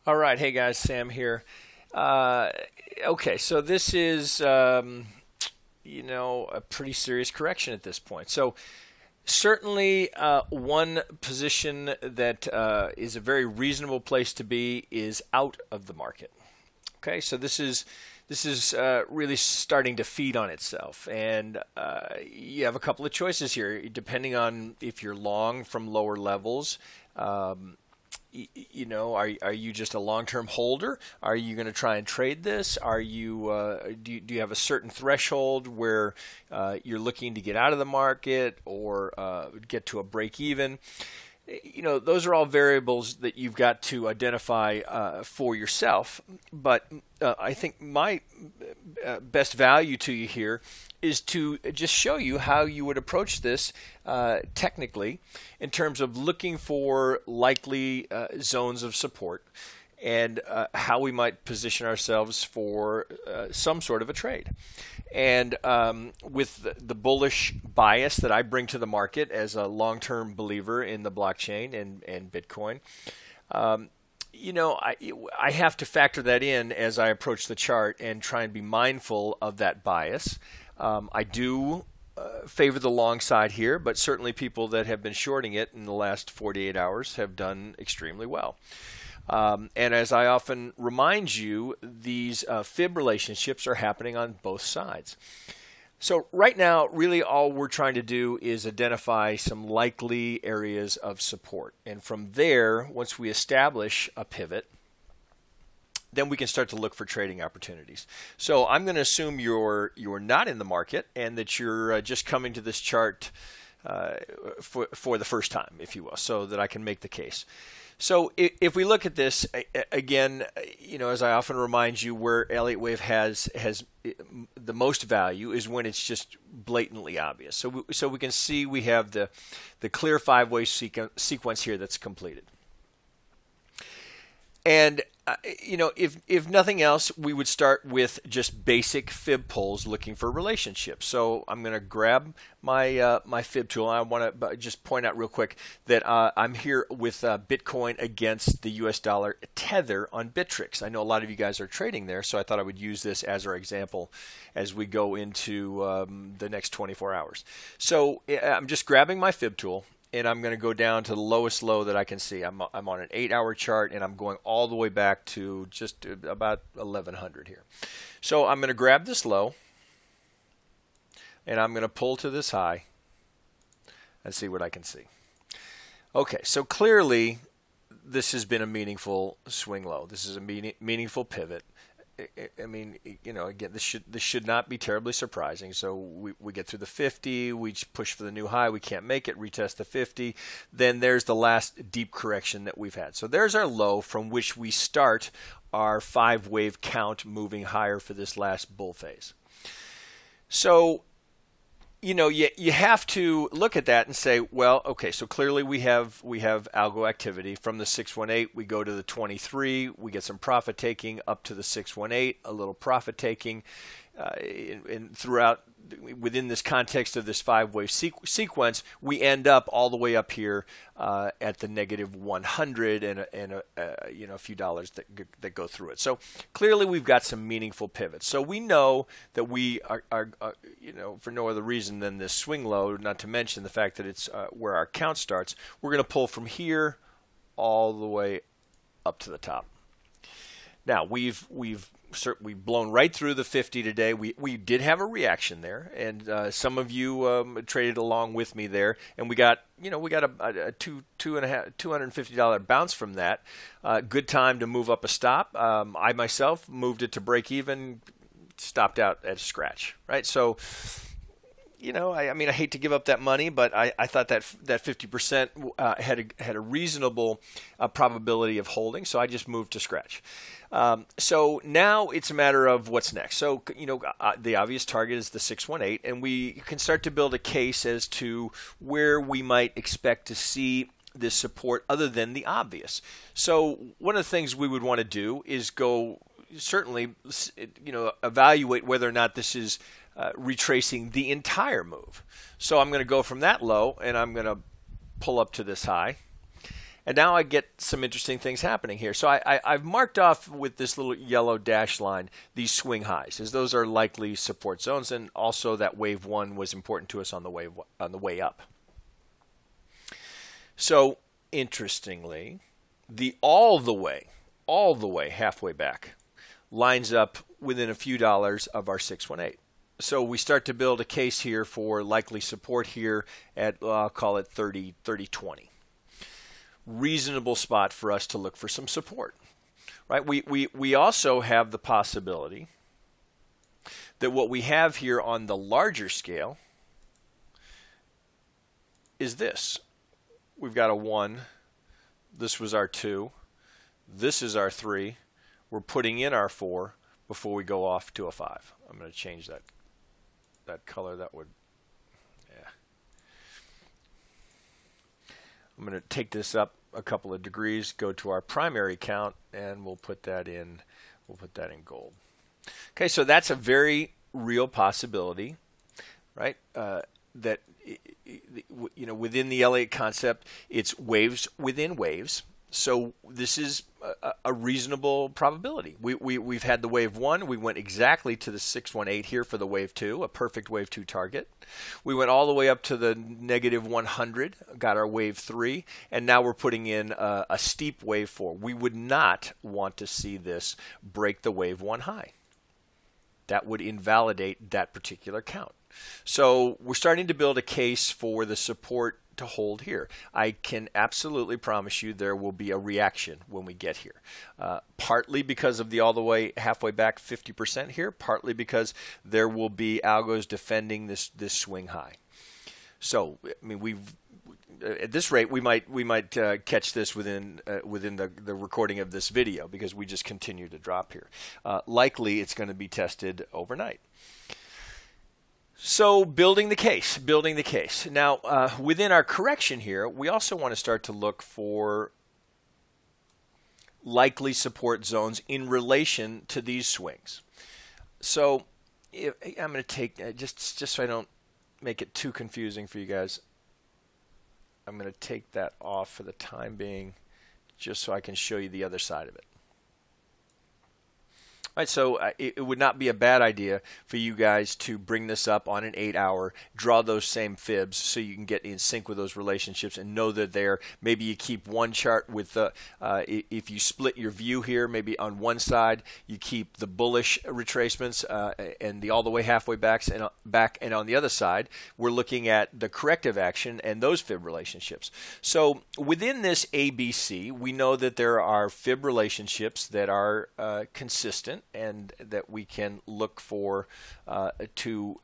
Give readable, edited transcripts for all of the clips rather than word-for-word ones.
All right, hey guys, Sam here. Uh, okay, so this is a pretty serious correction at this point. So certainly, one position that is a very reasonable place to be is out of the market. Okay, so this is really starting to feed on itself, and you have a couple of choices here, depending on if you're long from lower levels. Um, are you just a long-term holder? Are you going to try and trade this? Are you do you have a certain threshold where you're looking to get out of the market or get to a break even? Those are all variables that you've got to identify for yourself. But I think my best value to you here is to just show you how you would approach this technically in terms of looking for likely zones of support and how we might position ourselves for some sort of a trade. And with the bullish bias that I bring to the market as a long-term believer in the blockchain and Bitcoin, I have to factor that in as I approach the chart and try and be mindful of that bias. I do favor the long side here, but certainly people that have been shorting it in the last 48 hours have done extremely well. And as I often remind you, these fib relationships are happening on both sides. So right now, really all we're trying to do is identify some likely areas of support. And from there, once we establish a pivot, then we can start to look for trading opportunities. So I'm going to assume you're not in the market and that you're just coming to this chart for the first time, if you will, so that I can make the case. So if we look at this again, as I often remind you, where Elliott Wave has the most value is when it's just blatantly obvious. So we can see we have the clear five-way sequence here that's completed. And if nothing else, we would start with just basic fib pulls looking for relationships. So I'm going to grab my fib tool. I want to just point out real quick that I'm here with Bitcoin against the US dollar tether on Bittrex. I know a lot of you guys are trading there, so I thought I would use this as our example as we go into the next 24 hours. So I'm just grabbing my fib tool, and I'm going to go down to the lowest low that I can see. I'm on an 8-hour chart, and I'm going all the way back to just about 1100 here. So I'm going to grab this low, and I'm going to pull to this high and see what I can see. Okay, so clearly this has been a meaningful swing low. This is a meaningful pivot. I mean, again, this should not be terribly surprising. So we get through the 50, we push for the new high, we can't make it, retest the 50. Then there's the last deep correction that we've had. So there's our low from which we start our 5-wave count moving higher for this last bull phase. So you have to look at that and say, well, okay, so clearly we have algo activity. From the 618, we go to the 23, we get some profit taking up to the 618, a little profit taking, and throughout within this context of this 5-wave sequence, we end up all the way up here at the negative 100 and a few dollars that go through it. So clearly we've got some meaningful pivots. So we know that we are for no other reason than this swing low, not to mention the fact that it's where our count starts. We're going to pull from here all the way up to the top. Now we've blown right through the 50 today. We did have a reaction there, and some of you traded along with me there, and we got a $250 bounce from that. Good time to move up a stop. I myself moved it to break even, stopped out at a scratch. Right, so. I mean, I hate to give up that money, but I thought that 50% had a reasonable probability of holding, so I just moved to scratch. So now it's a matter of what's next. So the obvious target is the 618, and we can start to build a case as to where we might expect to see this support other than the obvious. So one of the things we would want to do is go certainly evaluate whether or not this is retracing the entire move. So I'm going to go from that low and I'm going to pull up to this high. And now I get some interesting things happening here. So I've marked off with this little yellow dash line these swing highs, as those are likely support zones, and also that wave 1 was important to us on the way up. So interestingly, the all the way halfway back lines up within a few dollars of our 618. So we start to build a case here for likely support here at, I'll call it 30.20. Reasonable spot for us to look for some support, right? We also have the possibility that what we have here on the larger scale is this. We've got a 1. This was our 2. This is our 3. We're putting in our 4 before we go off to a 5. I'm going to change that color. That would, yeah. I'm going to take this up a couple of degrees, go to our primary count, and we'll put that in gold. Okay, so that's a very real possibility, right? That within the Elliott concept, it's waves within waves. So this is a reasonable probability. We've had the wave 1. We went exactly to the 618 here for the wave 2, a perfect wave 2 target. We went all the way up to the negative 100, got our wave 3, and now we're putting in a steep wave 4. We would not want to see this break the wave 1 high. That would invalidate that particular count. So we're starting to build a case for the support to hold here. I can absolutely promise you there will be a reaction when we get here. Partly because of the all the way halfway back 50% here, partly because there will be algos defending this swing high. So, I mean, at this rate, we might catch this within the recording of this video, because we just continue to drop here. Likely, it's going to be tested overnight. So building the case. Now, within our correction here, we also want to start to look for likely support zones in relation to these swings. So I'm going to take, just so I don't make it too confusing for you guys, I'm going to take that off for the time being, just so I can show you the other side of it. All right, so it would not be a bad idea for you guys to bring this up on an 8-hour, draw those same fibs so you can get in sync with those relationships and know they're there. Maybe you keep one chart with if you split your view here, maybe on one side you keep the bullish retracements and the all the way halfway back, and on the other side we're looking at the corrective action and those fib relationships. So within this ABC, we know that there are fib relationships that are consistent, and that we can look for to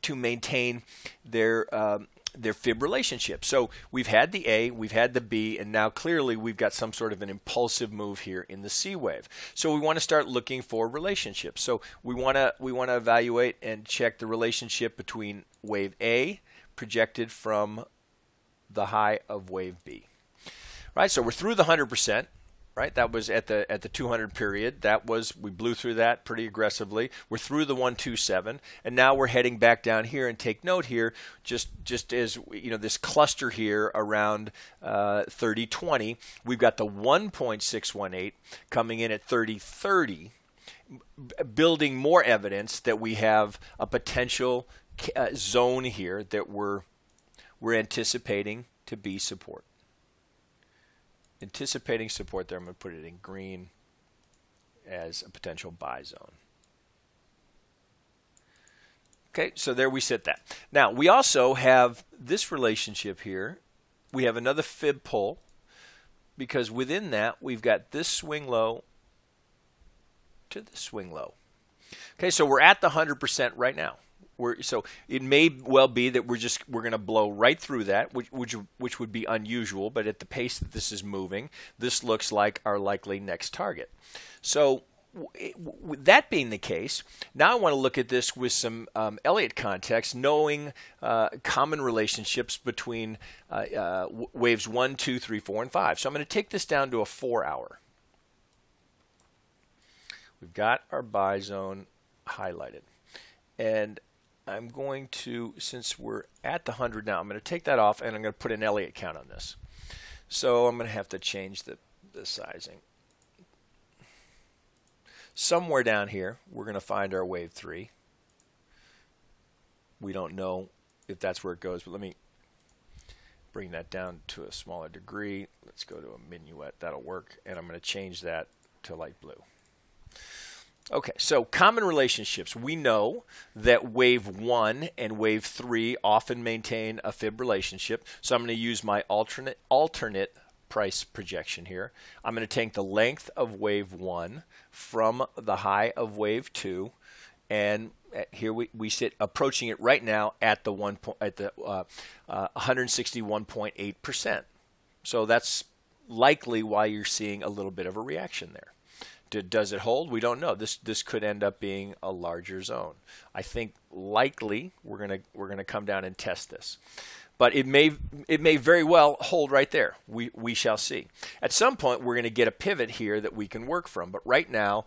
maintain their fib relationship. So we've had the A, we've had the B, and now clearly we've got some sort of an impulsive move here in the C wave. So we want to start looking for relationships. So we want to evaluate and check the relationship between wave A projected from the high of wave B. Right? So we're through the 100%. Right, that was at the 200 period. We blew through that pretty aggressively. We're through the 127, and now we're heading back down here. And take note here, just as this cluster here around 30.20, we've got the 1.618 coming in at 30.30, building more evidence that we have a potential zone here that we're anticipating to be support. Anticipating support there, I'm going to put it in green as a potential buy zone. Okay, so there we sit that. Now, we also have this relationship here. We have another fib pull, because within that, we've got this swing low to this swing low. Okay, so we're at the 100% right now. So it may well be that we're going to blow right through that, which would be unusual, but at the pace that this is moving, this looks like our likely next target. So with that being the case, now I want to look at this with some Elliott context, knowing common relationships between waves 1, 2, 3, 4, and 5. So I'm going to take this down to a 4-hour. We've got our buy zone highlighted. And I'm going to, since we're at the 100 now, I'm going to take that off and I'm going to put an Elliott count on this. So I'm going to have to change the sizing. Somewhere down here, we're going to find our wave 3. We don't know if that's where it goes, but let me bring that down to a smaller degree. Let's go to a minuet. That'll work. And I'm going to change that to light blue. Okay, so common relationships. We know that wave 1 and wave 3 often maintain a fib relationship. So I'm going to use my alternate price projection here. I'm going to take the length of wave 1 from the high of wave 2, and here we sit approaching it right now at the 161.8%. So that's likely why you're seeing a little bit of a reaction there. Does it hold? We don't know. This could end up being a larger zone. I think likely we're gonna come down and test this, but it may very well hold right there. We shall see. At some point, we're going to get a pivot here that we can work from. But right now,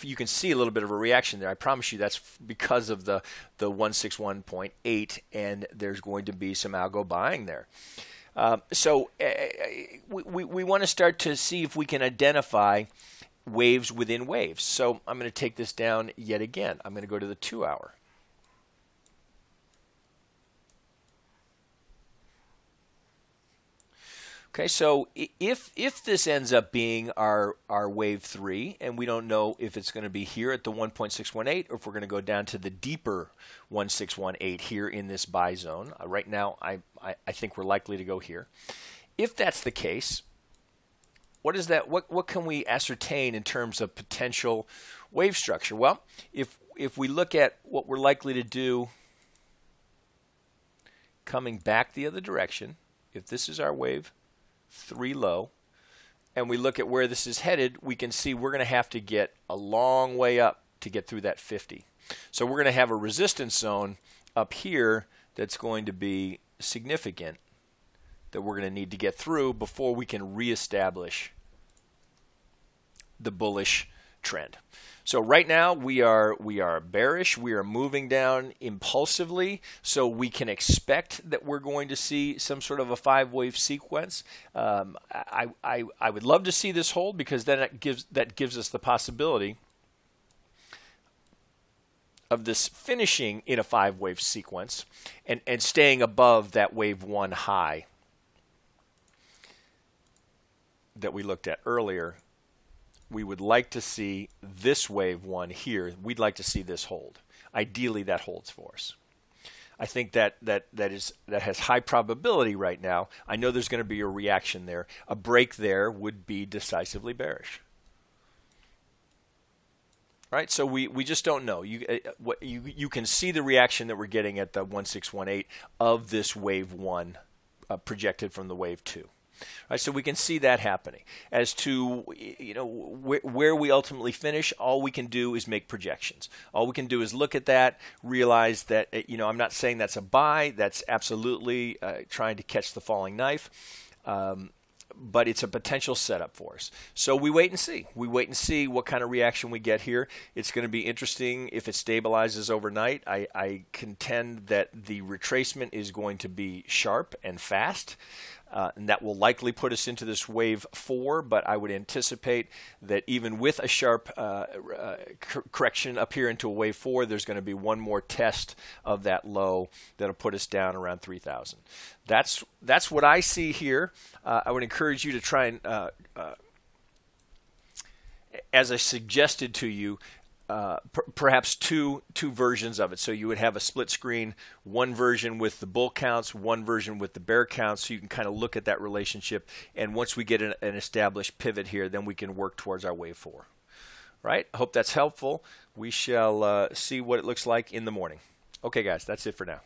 you can see a little bit of a reaction there. I promise you that's because of the 161.8, and there's going to be some algo buying there. We want to start to see if we can identify waves within waves. So I'm going to take this down yet again. I'm going to go to the 2 hour. Okay, so if this ends up being our wave 3, and we don't know if it's going to be here at the 1.618 or if we're going to go down to the deeper 1.618 here in this buy zone. Right now, I think we're likely to go here. If that's the case, what is that? What can we ascertain in terms of potential wave structure? Well, if we look at what we're likely to do coming back the other direction, if this is our wave 3 low, and we look at where this is headed, we can see we're going to have to get a long way up to get through that 50. So we're going to have a resistance zone up here that's going to be significant that we're going to need to get through before we can reestablish the bullish trend. So right now we are bearish. We are moving down impulsively. So we can expect that we're going to see some sort of a 5-wave sequence. I would love to see this hold, because then that gives us the possibility of this finishing in a 5-wave sequence and staying above that wave 1 high that we looked at earlier. We would like to see this wave 1 here. We'd like to see this hold. Ideally, that holds for us. I think that has high probability right now. I know there's going to be a reaction there. A break there would be decisively bearish. Right? So we just don't know. You can see the reaction that we're getting at the 1.618 of this wave 1 projected from the wave 2. Right, so we can see that happening. As to where we ultimately finish, all we can do is make projections. All we can do is look at that, realize that I'm not saying that's a buy. That's absolutely trying to catch the falling knife, but it's a potential setup for us. So we wait and see. We wait and see what kind of reaction we get here. It's going to be interesting if it stabilizes overnight. I contend that the retracement is going to be sharp and fast. And that will likely put us into this wave 4, but I would anticipate that even with a sharp correction up here into a wave 4, there's going to be one more test of that low that'll put us down around 3,000. That's what I see here. I would encourage you to try and, as I suggested to you, perhaps two versions of it. So you would have a split screen, one version with the bull counts, one version with the bear counts, so you can kind of look at that relationship. And once we get an established pivot here, then we can work towards our wave 4. Right? I hope that's helpful. We shall see what it looks like in the morning. Okay, guys, that's it for now.